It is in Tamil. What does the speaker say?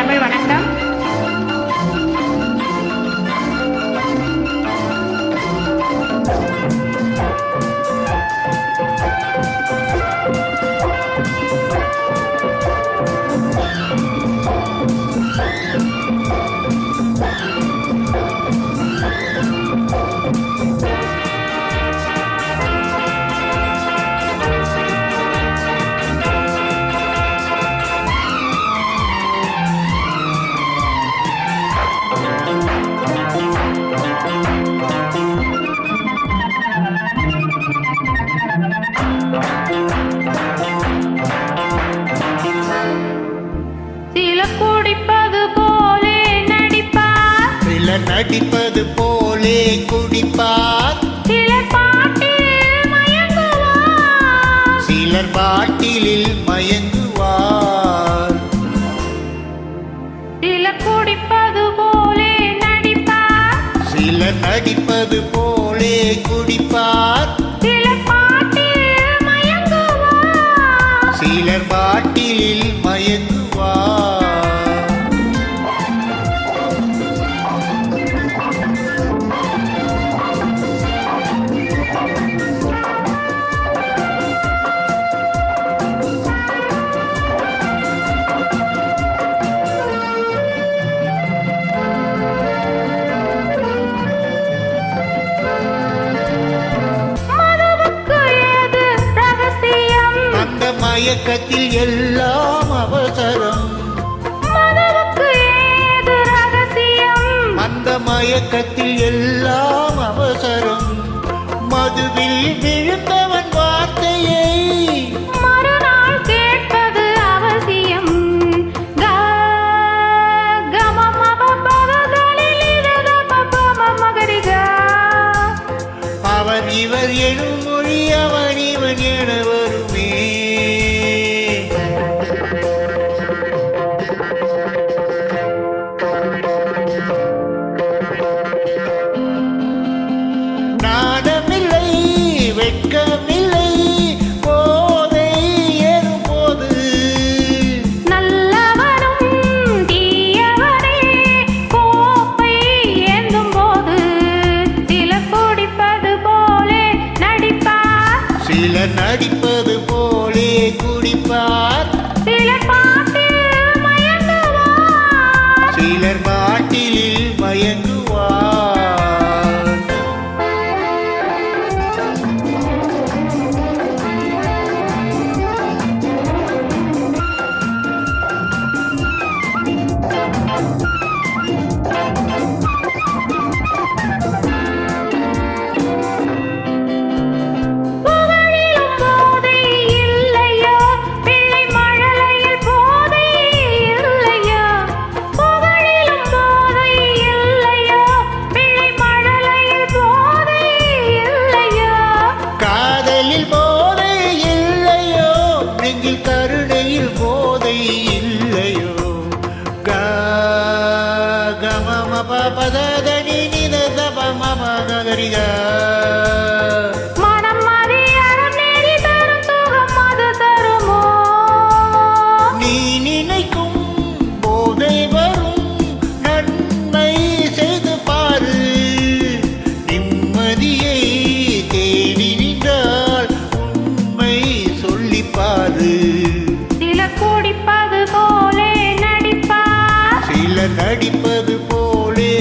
தமிழ் வணக்கம். நடிப்பது போலே குடிப்பார், சிலர் பாட்டிலில் மயங்குவார், சிலர் பாட்டிலில் மயங்குவார். சிலர் குடிப்பது போலே நடிப்பார், சிலர் நடிப்பது போலே குடிப்பார், சிலர் பாட்டிலில் மயங்குவார், சிலர் பாட்டிலில் மயங்குவார். மயக்கத்தில் எல்லாம் அவசரம், மதுவுக்கு ஏது ரகசியம், அந்த மயக்கத்தில் எல்லாம் அவசரம். மதுவில் விழுந்தவன் வார்த்தையை மறுநாள் கேட்பது அவசியம். அவர் இவர் எனும் மொழி அவன் இவன் என வருமே. நாணமில்லை வெட்கமில்லை போதை ஏறும் போது, நல்லவனும் தீயவனே கோப்பை ஏந்தும் போது, சிலர் குடிப்பது போலே நடிப்பார், சிலர் நடிப்பது போலே குடிப்பார், சிலர் பாட்டிலில் மயங்குவார், சிலர் பாட்டிலில் மயங்குவார். புகழிலும் போதை இல்லையோ, பிள்ளை மழலையில் போதை இல்லையோ, புகழிலும் போதை இல்லையோ, பிள்ளை மழலையில் போதை இல்லையோ, காதலில் போதை இல்லையோ, நெஞ்சில் கருணையில் போதை இல்லையோ. கமம பதனி நித சபமகரிக, மனம் அறியாரம் நெறி தரும் சுகம் அது தருமோ? நீ நினைக்கும் போதை வரும், நன்மை செய்து பாரு. நிம்மதியை தேடி நின்றால் உண்மை சொல்லிப்பாரு. சிலர் குடிப்பது போலே நடிப்பார், சிலர் நடிப்பது போலே